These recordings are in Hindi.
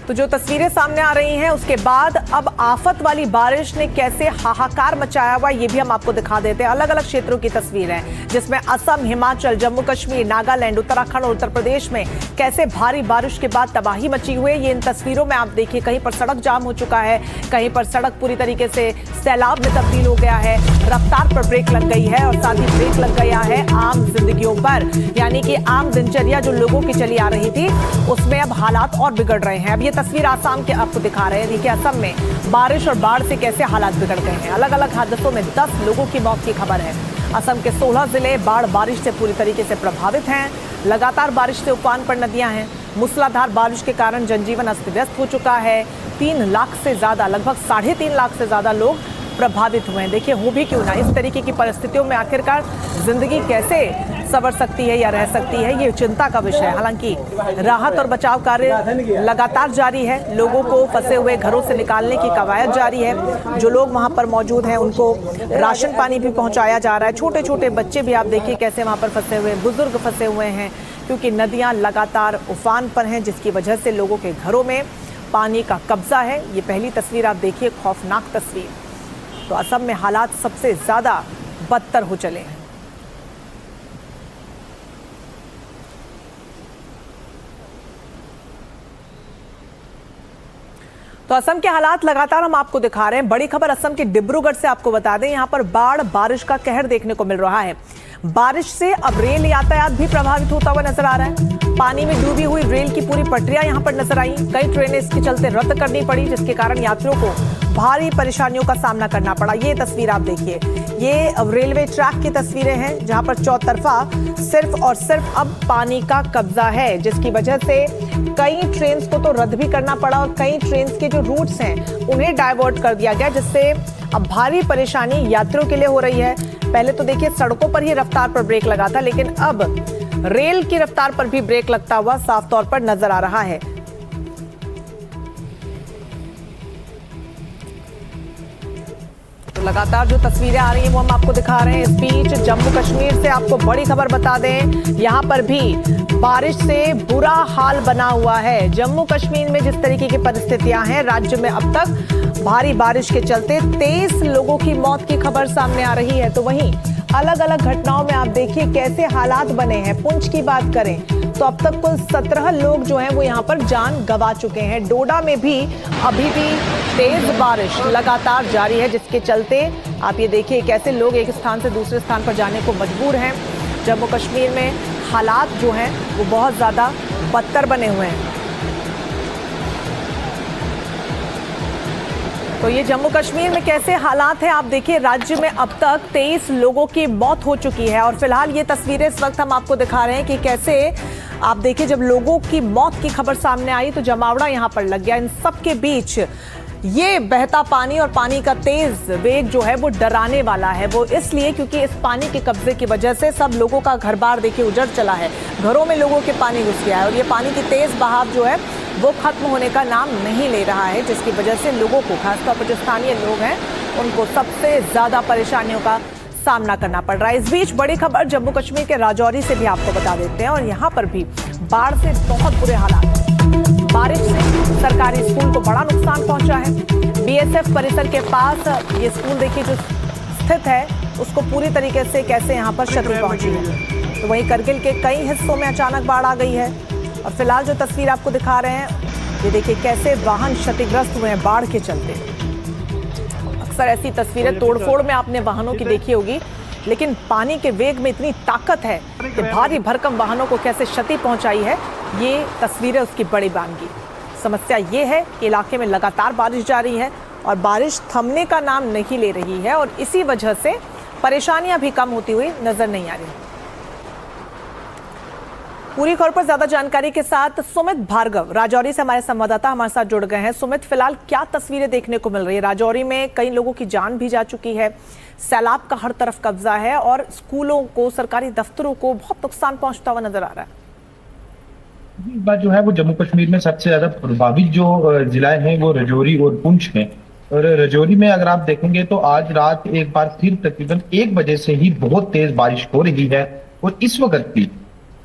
तो जो तस्वीरें सामने आ रही हैं उसके बाद अब आफत वाली बारिश ने कैसे हाहाकार मचाया हुआ ये भी हम आपको दिखा देते हैं। अलग अलग क्षेत्रों की तस्वीरें हैं जिसमें असम, हिमाचल, जम्मू कश्मीर, नागालैंड, उत्तराखंड और उत्तर प्रदेश में कैसे भारी बारिश के बाद तबाही मची हुई है। ये इन तस्वीरों में आप देखिए, कहीं पर सड़क जाम हो चुका है, कहीं पर सड़क पूरी तरीके से सैलाब में तब्दील हो गया है, रफ्तार पर ब्रेक लग गई है और साथ ही ब्रेक लग गया है आम जिंदगियों पर, यानी कि आम दिनचर्या जो लोगों की चली आ रही थी उसमें अब हालात और बिगड़ रहे हैं। अब ये तस्वीर आसाम के आपको दिखा रहे हैं। देखिए असम में बारिश और बाढ़ से कैसे हालात बिगड़ गए हैं। अलग अलग हादसों में 10 लोगों की मौत की खबर है। असम के 16 जिले बाढ़ बारिश से पूरी तरीके से प्रभावित हैं। लगातार बारिश से उफान पर नदियां हैं। मूसलाधार बारिश के कारण जनजीवन अस्त व्यस्त हो चुका है। 3 लाख से ज्यादा, लगभग 3.5 लाख से ज्यादा लोग प्रभावित हुए हैं। देखिए हो भी क्यों ना, इस तरीके की परिस्थितियों में आखिरकार जिंदगी कैसे संवर सकती है या रह सकती है, ये चिंता का विषय है। हालांकि राहत और बचाव कार्य लगातार जारी है। लोगों को फंसे हुए घरों से निकालने की कवायद जारी है। जो लोग वहां पर मौजूद हैं उनको राशन पानी भी पहुंचाया जा रहा है। छोटे छोटे बच्चे भी आप देखिए कैसे वहां पर फंसे हुए, बुजुर्ग फंसे हुए हैं, क्योंकि नदियां लगातार उफान पर हैं, जिसकी वजह से लोगों के घरों में पानी का कब्जा है। ये पहली तस्वीर आप देखिए, खौफनाक तस्वीर। तो असम में हालात सबसे ज्यादा बदतर हो चले हैं। तो असम के हालात लगातार हम आपको दिखा रहे हैं। बड़ी खबर असम के डिब्रूगढ़ से आपको बता दें, यहां पर बाढ़ बारिश का कहर देखने को मिल रहा है। बारिश से अब रेल यातायात भी प्रभावित होता हुआ नजर आ रहा है। पानी में डूबी हुई रेल की पूरी पटरियां यहां पर नजर आई। कई ट्रेनें इसके चलते रद्द करनी पड़ी, जिसके कारण यात्रियों को भारी परेशानियों का सामना करना पड़ा। ये तस्वीर आप देखिए, ये रेलवे ट्रैक की तस्वीरें हैं जहां पर चौतरफा सिर्फ और सिर्फ अब पानी का कब्जा है, जिसकी वजह से कई ट्रेन्स को तो रद्द भी करना पड़ा और कई ट्रेन्स के जो रूट्स हैं उन्हें डाइवर्ट कर दिया गया, जिससे अब भारी परेशानी यात्रियों के लिए हो रही है। पहले तो देखिए सड़कों पर ही रफ्तार पर ब्रेक लगा था, लेकिन अब रेल की रफ्तार पर भी ब्रेक लगता हुआ साफ तौर पर नजर आ रहा है। तो लगातार जो तस्वीरें आ रही हैं वो हम आपको दिखा रहे हैं। इस बीच जम्मू कश्मीर से आपको बड़ी खबर बता दें, यहां पर भी बारिश से बुरा हाल बना हुआ है। जम्मू कश्मीर में जिस तरीके की परिस्थितियां हैं, राज्य में अब तक भारी बारिश के चलते 23 लोगों की मौत की खबर सामने आ रही है। तो वहीं अलग अलग घटनाओं में आप देखिए कैसे हालात बने हैं। पुंछ की बात करें तो अब तक कुल 17 लोग जो हैं वो यहाँ पर जान गंवा चुके हैं। डोडा में भी अभी भी तेज बारिश लगातार जारी है, जिसके चलते आप ये देखिए कैसे लोग एक स्थान से दूसरे स्थान पर जाने को मजबूर हैं। जम्मू कश्मीर में हालात जो हैं वो बहुत ज़्यादा बदतर बने हुए हैं। तो ये जम्मू कश्मीर में कैसे हालात हैं आप देखिए। राज्य में अब तक 23 लोगों की मौत हो चुकी है और फिलहाल ये तस्वीरें इस वक्त हम आपको दिखा रहे हैं कि कैसे आप देखिए जब लोगों की मौत की खबर सामने आई तो जमावड़ा यहां पर लग गया। इन सब के बीच ये बहता पानी और पानी का तेज वेग जो है वो डराने वाला है। वो इसलिए क्योंकि इस पानी के कब्जे की वजह से सब लोगों का घर बार देखिए उजड़ चला है। घरों में लोगों के पानी घुस गया है और ये पानी की तेज बहाव जो है वो खत्म होने का नाम नहीं ले रहा है, जिसकी वजह से लोगों को, खासतौर पर जो स्थानीय लोग हैं, उनको सबसे ज्यादा परेशानियों का सामना करना पड़ रहा है। इस बीच बड़ी खबर जम्मू कश्मीर के राजौरी से भी आपको बता देते हैं और यहाँ पर भी बाढ़ से बहुत बुरे हालात हैं। बारिश से सरकारी स्कूल को बड़ा नुकसान पहुंचा है। बीएसएफ परिसर के पास ये स्कूल देखिए जो स्थित है उसको पूरी तरीके से कैसे यहाँ पर क्षति पहुंची है। तो वहीं करगिल के कई हिस्सों में अचानक बाढ़ आ गई है और फिलहाल जो तस्वीर आपको दिखा रहे हैं ये देखिए कैसे वाहन क्षतिग्रस्त हुए हैं बाढ़ के चलते। अक्सर ऐसी तस्वीरें तोड़फोड़ में आपने वाहनों की देखी होगी, लेकिन पानी के वेग में इतनी ताकत है कि भारी भरकम वाहनों को कैसे क्षति पहुंचाई है, ये तस्वीरें उसकी बड़ी बानगी। समस्या ये है कि इलाके में लगातार बारिश जारी है और बारिश थमने का नाम नहीं ले रही है और इसी वजह से परेशानियां भी कम होती हुई नजर नहीं आ रही। पूरी खबर पर ज्यादा जानकारी के साथ सुमित भार्गव राजौरी से हमारे संवाददाता हमारे साथ जुड़ गए हैं। सुमित, फिलहाल क्या तस्वीरें देखने को मिल रही है? राजौरी में कई लोगों की जान भी जा चुकी है, सैलाब का हर तरफ कब्जा है और स्कूलों को, सरकारी दफ्तरों को बहुत नुकसान पहुंचता हुआ नजर आ रहा है। इस बार जो है वो जम्मू कश्मीर में सबसे ज्यादा प्रभावित जो जिला हैं वो राजौरी और पुंछ हैं। और राजौरी में अगर आप देखेंगे तो आज रात एक बार फिर तकरीबन 1 बजे से ही बहुत तेज बारिश हो रही है और इस वक्त भी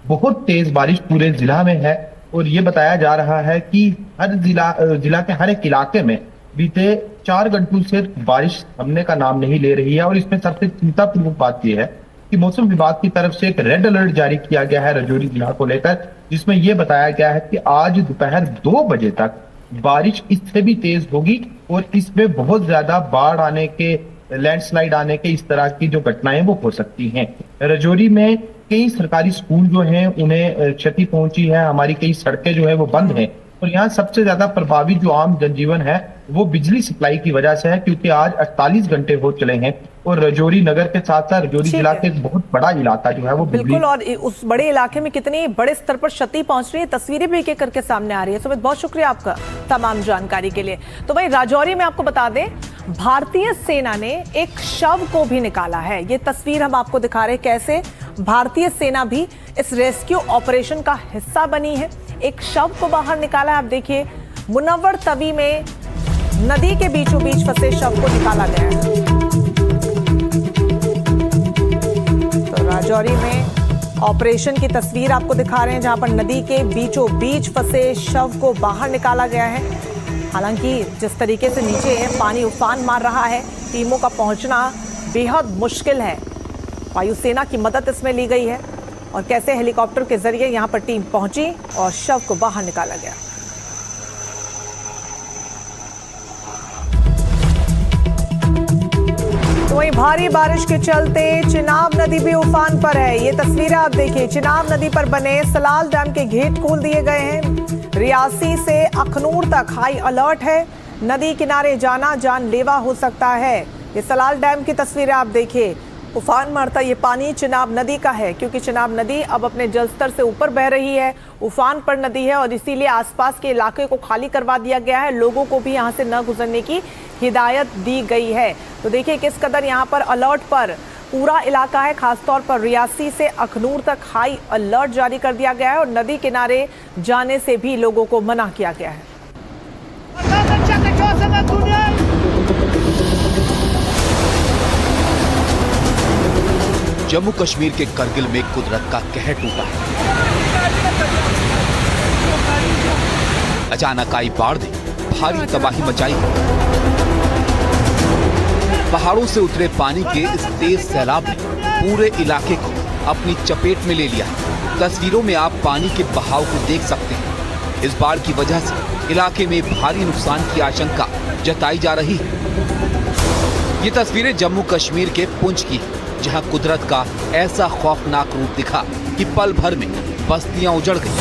बहुत तेज बारिश पूरे जिला में है। और ये बताया जा रहा है कि हर जिला के हर एक इलाके में बीते 4 घंटों से बारिश थमने का नाम नहीं ले रही है। और इसमें सबसे चिंतापूर्वक बात यह है कि मौसम विभाग की तरफ से एक रेड अलर्ट जारी किया गया है रजौरी जिला को लेकर, जिसमें यह बताया गया है कि आज दोपहर 2 बजे तक बारिश इससे भी तेज होगी और इसमें बहुत ज्यादा बाढ़ आने के, लैंडस्लाइड आने के, इस तरह की जो घटनाएं वो हो सकती हैं। रजौरी में कई सरकारी स्कूल जो हैं उन्हें क्षति पहुंची है, हमारी कई सड़कें जो है वो बंद हैं और यहाँ सबसे ज्यादा प्रभावित जो आम जनजीवन है वो बिजली सप्लाई की वजह से है, क्योंकि आज 48 घंटे हो चले हैं और रजौरी नगर के साथ साथ रजौरी जिला के एक बहुत बड़ा इलाका जो है वो बिल्कुल, और उस बड़े इलाके में कितनी बड़े स्तर पर क्षति पहुंच रही है, तस्वीरें भी एक एक करके सामने आ रही है। सुमित, बहुत शुक्रिया आपका तमाम जानकारी के लिए। तो भाई राजौरी में आपको बता दें, भारतीय सेना ने एक शव को भी निकाला है। ये तस्वीर हम आपको दिखा रहे हैं कैसे भारतीय सेना भी इस रेस्क्यू ऑपरेशन का हिस्सा बनी है। एक शव को बाहर निकाला है। आप देखिए, मुनव्वर तवी में नदी के बीचों बीच फंसे शव को निकाला गया है। तो राजौरी में ऑपरेशन की तस्वीर आपको दिखा रहे हैं, जहां पर नदी के बीचों बीच फंसे शव को बाहर निकाला गया है। हालांकि जिस तरीके से नीचे पानी उफान मार रहा है, टीमों का पहुंचना बेहद मुश्किल है। वायुसेना की मदद इसमें ली गई है और कैसे हेलीकॉप्टर के जरिए यहां पर टीम पहुंची और शव को बाहर निकाला गया। तो वहीं भारी बारिश के चलते चिनाब नदी भी उफान पर है। ये तस्वीरें आप देखिए, चिनाब नदी पर बने सलाल डैम के गेट खोल दिए गए हैं। रियासी से अखनूर तक हाई अलर्ट है। नदी किनारे जाना जानलेवा हो सकता है। ये सलाल डैम की तस्वीरें आप देखिए, उफान मारता ये पानी चिनाब नदी का है, क्योंकि चिनाब नदी अब अपने जलस्तर से ऊपर बह रही है, उफान पर नदी है और इसीलिए आसपास के इलाके को खाली करवा दिया गया है। लोगों को भी यहां से न गुजरने की हिदायत दी गई है। तो देखिए किस कदर यहां पर अलर्ट पर पूरा इलाका है। खासतौर पर रियासी से अखनूर तक हाई अलर्ट जारी कर दिया गया है और नदी किनारे जाने से भी लोगों को मना किया गया है। जम्मू कश्मीर के करगिल में कुदरत का कहर टूटा है। अचानक आई बाढ़ ने भारी तबाही मचाई। पहाड़ों से उतरे पानी के इस तेज सैलाब ने पूरे इलाके को अपनी चपेट में ले लिया। तस्वीरों में आप पानी के बहाव को देख सकते हैं। इस बाढ़ की वजह से इलाके में भारी नुकसान की आशंका जताई जा रही है। ये तस्वीरें जम्मू कश्मीर के पुंछ की, जहां कुदरत का ऐसा खौफनाक रूप दिखा कि पल भर में बस्तियां उजड़ गईं।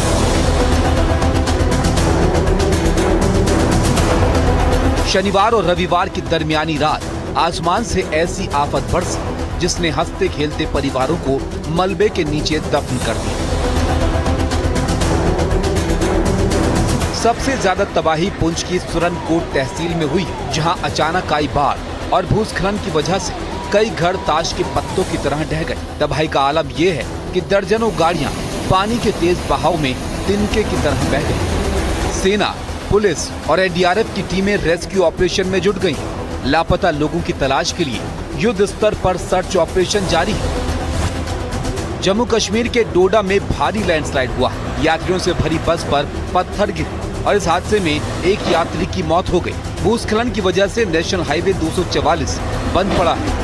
शनिवार और रविवार की दरमियानी रात आसमान से ऐसी आफत बरसी जिसने हंसते खेलते परिवारों को मलबे के नीचे दफन कर दिया। सबसे ज्यादा तबाही पुंछ की सुरनकोट तहसील में हुई, जहां अचानक आई बाढ़ और भूस्खलन की वजह से कई घर ताश के पत्तों की तरह ढह गए। तबाही का आलम यह है कि दर्जनों गाड़ियां पानी के तेज बहाव में तिनके की तरह बह गई। सेना, पुलिस और एनडीआरएफ की टीमें रेस्क्यू ऑपरेशन में जुट गईं। लापता लोगों की तलाश के लिए युद्ध स्तर पर सर्च ऑपरेशन जारी है। जम्मू कश्मीर के डोडा में भारी लैंडस्लाइड हुआ। यात्रियों से भरी बस पर पत्थर गिरे और इस हादसे में एक यात्री की मौत हो गई। भूस्खलन की वजह से नेशनल हाईवे 244 बंद पड़ा है।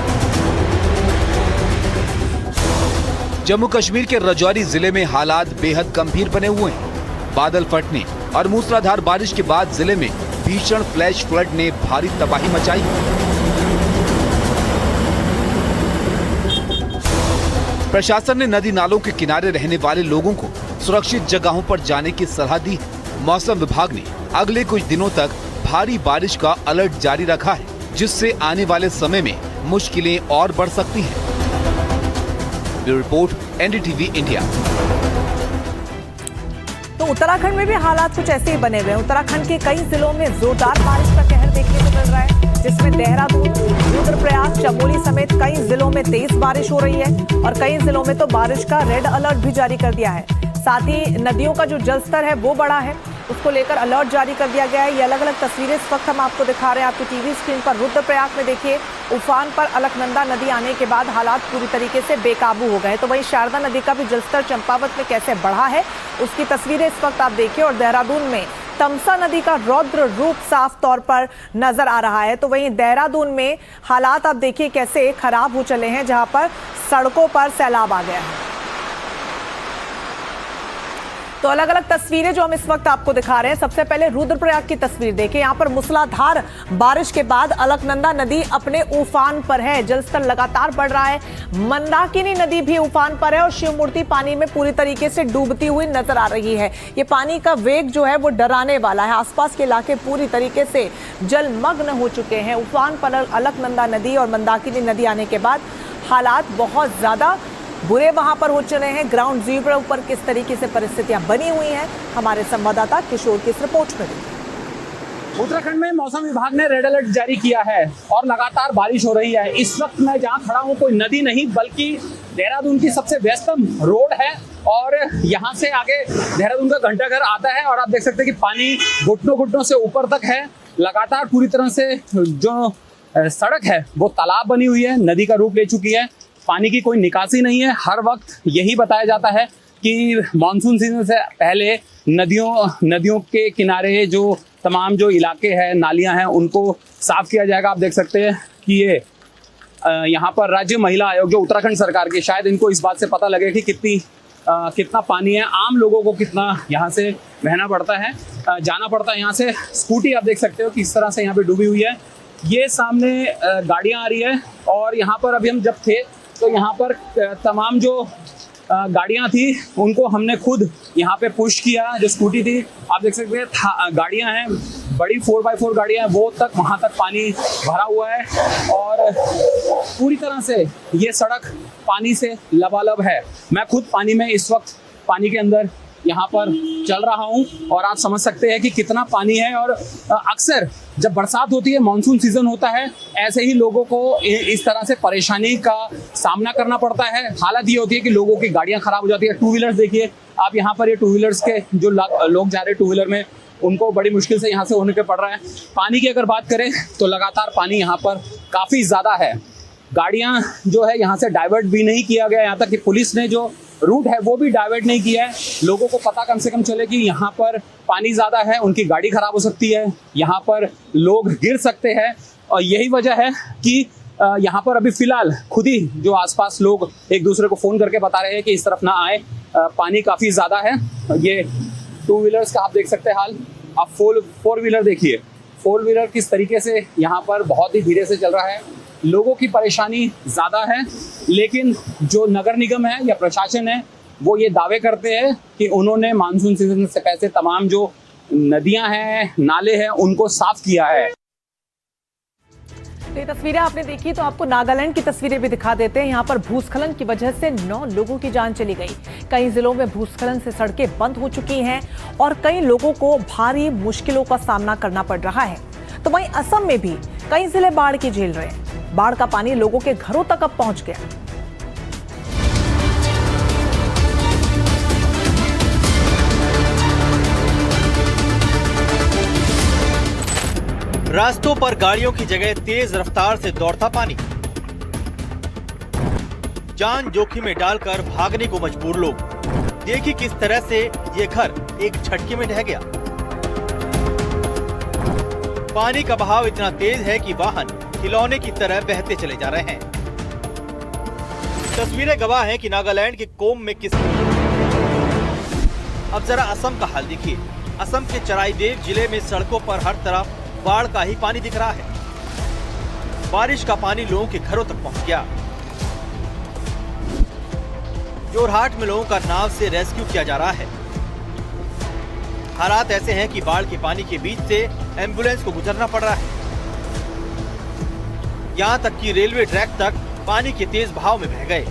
जम्मू कश्मीर के रजौरी जिले में हालात बेहद गंभीर बने हुए हैं। बादल फटने और मूसलाधार बारिश के बाद जिले में भीषण फ्लैश फ्लड ने भारी तबाही मचाई। प्रशासन ने नदी नालों के किनारे रहने वाले लोगों को सुरक्षित जगहों पर जाने की सलाह दी। मौसम विभाग ने अगले कुछ दिनों तक भारी बारिश का अलर्ट जारी रखा है, जिससे आने वाले समय में मुश्किलें और बढ़ सकती हैं। Bureau report, NDTV India. तो उत्तराखंड में भी हालात कुछ ऐसे ही बने हुए हैं। उत्तराखंड के कई जिलों में जोरदार बारिश का कहर देखने को मिल रहा है, जिसमें देहरादून, रुद्रप्रयाग, चमोली समेत कई जिलों में तेज बारिश हो रही है और कई जिलों में तो बारिश का रेड अलर्ट भी जारी कर दिया है। साथ ही नदियों का जो जलस्तर है वो बढ़ा है। उसको लेकर अलर्ट जारी कर दिया गया है। ये अलग अलग तस्वीरें इस वक्त हम आपको दिखा रहे हैं आपकी टीवी स्क्रीन पर। रुद्रप्रयाग में देखिए उफान पर अलकनंदा नदी आने के बाद हालात पूरी तरीके से बेकाबू हो गए। तो वहीं शारदा नदी का भी जलस्तर चंपावत में कैसे बढ़ा है उसकी तस्वीरें इस वक्त आप देखिए। और देहरादून में तमसा नदी का रौद्र रूप साफ तौर पर नजर आ रहा है। तो वहीं देहरादून में हालात आप देखिए कैसे खराब हो चले हैं, जहां पर सड़कों पर सैलाब आ गया है। तो अलग अलग तस्वीरें जो हम इस वक्त आपको दिखा रहे हैं। सबसे पहले रुद्रप्रयाग की तस्वीर देखिए। यहाँ पर मूसलाधार बारिश के बाद अलकनंदा नदी अपने उफान पर है, जलस्तर लगातार बढ़ रहा है। मंदाकिनी नदी भी उफान पर है और शिवमूर्ति पानी में पूरी तरीके से डूबती हुई नजर आ रही है। ये पानी का वेग जो है वो डराने वाला है। आसपास के इलाके पूरी तरीके से जलमग्न हो चुके हैं। उफान पर अलकनंदा नदी और मंदाकिनी नदी आने के बाद हालात बहुत ज्यादा बुरे वहां पर हो चले हैं। ग्राउंड जीरो पर किस तरीके से परिस्थितियां बनी हुई हैं, हमारे संवाददाता किशोर की इस रिपोर्ट में देखिए। उत्तराखंड में मौसम विभाग ने रेड अलर्ट जारी किया है और लगातार बारिश हो रही है। इस वक्त मैं जहां खड़ा हूं कोई नदी नहीं बल्कि देहरादून की सबसे व्यस्तम रोड है और यहां से आगे देहरादून का घंटाघर आता है और आप देख सकते हैं कि पानी घुटनों से ऊपर तक है। लगातार पूरी तरह से जो सड़क है वो तालाब बनी हुई है, नदी का रूप ले चुकी है। पानी की कोई निकासी नहीं है। हर वक्त यही बताया जाता है कि मानसून सीजन से पहले नदियों के किनारे जो तमाम जो इलाके हैं, नालियां हैं, उनको साफ किया जाएगा। आप देख सकते हैं कि ये यहाँ पर राज्य महिला आयोग जो उत्तराखंड सरकार के, शायद इनको इस बात से पता लगे कि कितना पानी है, आम लोगों को कितना यहाँ से बहना पड़ता है, जाना पड़ता है। यहाँ से स्कूटी आप देख सकते हो किस तरह से यहाँ पे डूबी हुई है। ये सामने गाड़ियाँ आ रही है और यहाँ पर अभी हम जब थे तो यहाँ पर तमाम जो गाड़ियाँ थी उनको हमने खुद यहाँ पे पुश किया। जो स्कूटी थी आप देख सकते हैं, गाड़ियाँ हैं, बड़ी 4x4 गाड़ियाँ हैं, वो तक वहाँ तक पानी भरा हुआ है और पूरी तरह से ये सड़क पानी से लबालब है। मैं खुद पानी में इस वक्त पानी के अंदर यहाँ पर चल रहा हूँ और आप समझ सकते हैं कि कितना पानी है। और अक्सर जब बरसात होती है, मानसून सीजन होता है, ऐसे ही लोगों को इस तरह से परेशानी का सामना करना पड़ता है। हालत ये होती है कि लोगों की गाड़ियाँ खराब हो जाती है। टू व्हीलर्स देखिए आप यहाँ पर, ये टू व्हीलर्स के जो लोग जा रहे हैं टू व्हीलर में, उनको बड़ी मुश्किल से यहाँ से होने के पड़ रहा है। पानी की अगर बात करें तो लगातार पानी यहाँ पर काफ़ी ज़्यादा है। गाड़ियाँ जो है यहाँ से डाइवर्ट भी नहीं किया गया, यहाँ तक कि पुलिस ने जो रूट है वो भी डाइवर्ट नहीं किया है। लोगों को पता कम से कम चले कि यहाँ पर पानी ज़्यादा है, उनकी गाड़ी खराब हो सकती है, यहाँ पर लोग गिर सकते हैं। और यही वजह है कि यहाँ पर अभी फिलहाल खुद ही जो आसपास लोग एक दूसरे को फ़ोन करके बता रहे हैं कि इस तरफ ना आए, पानी काफ़ी ज़्यादा है। ये टू व्हीलर्स का आप देख सकते हैं हाल। आप फोर व्हीलर देखिए, फोर व्हीलर किस तरीके से यहाँ पर बहुत ही धीरे से चल रहा है। लोगों की परेशानी ज़्यादा है, लेकिन जो नगर निगम है या प्रशासन है वो ये दावे करते हैं कि उन्होंने मानसून सीजन से पहले तमाम जो नदियां हैं, नाले हैं, उनको साफ किया है। ये तस्वीरें आपने देखी तो आपको नागालैंड की तस्वीरें भी दिखा देते हैं। यहाँ पर भूस्खलन की वजह से 9 लोगों की जान चली गई। कई जिलों में भूस्खलन से सड़कें बंद हो चुकी हैं और कई लोगों को भारी मुश्किलों का सामना करना पड़ रहा है। तो वहीं असम में भी कई जिले बाढ़ की झेल रहे हैं। बाढ़ का पानी लोगों के घरों तक अब पहुंच गया। रास्तों पर गाड़ियों की जगह तेज रफ्तार से दौड़ता पानी, जान जोखिम में डालकर भागने को मजबूर लोग। देखिए किस तरह से ये घर एक झटके में ढह गया। पानी का बहाव इतना तेज है कि वाहन खिलौने की तरह बहते चले जा रहे हैं। तस्वीरें गवाह हैं कि नागालैंड के कोम में किस। अब जरा असम का हाल देखिए। असम के चराईदेव जिले में सड़कों पर हर तरफ बाढ़ का ही पानी दिख रहा है। बारिश का पानी लोगों के घरों तक पहुंच गया। जोरहाट में लोगों का नाव से रेस्क्यू किया जा रहा है। हालात ऐसे हैं कि बाढ़ के पानी के बीच से एम्बुलेंस को गुजरना पड़ रहा है। यहां तक कि रेलवे ट्रैक तक पानी के तेज बहाव में बह गए।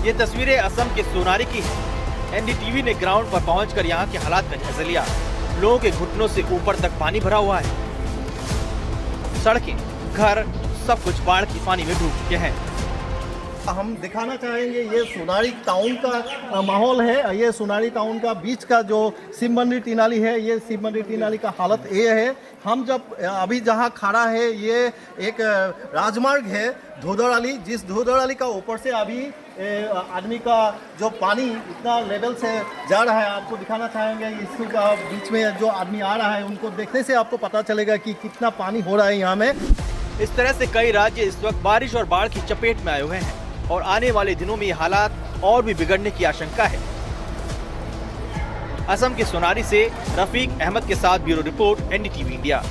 ये तस्वीरें असम के सोनारी की हैं। एनडीटीवी ने ग्राउंड पर पहुंचकर यहां के हालात का जायजा लिया। लोगों के घुटनों से ऊपर तक पानी भरा हुआ है। सड़कें, घर, सब कुछ बाढ़ के पानी में डूब चुके हैं। हम दिखाना चाहेंगे ये सोनारी टाउन का माहौल है। ये सोनारी टाउन का बीच का जो शिव मंदिर टीनाली है, ये शिव मंदिर टीनाली का हालत ये है। हम जब अभी जहाँ खड़ा है ये एक राजमार्ग है धोदराली, जिस धोदराली का ऊपर से अभी आदमी का जो पानी इतना लेवल से जा रहा है, आपको दिखाना चाहेंगे। इसका बीच में जो आदमी आ रहा है उनको देखने से आपको पता चलेगा कि कितना पानी हो रहा है यहाँ में। इस तरह से कई राज्य इस वक्त बारिश और बाढ़ की चपेट में आए हुए हैं और आने वाले दिनों में ये हालात और भी बिगड़ने की आशंका है। असम के सोनारी से रफीक अहमद के साथ ब्यूरो रिपोर्ट, NDTV इंडिया।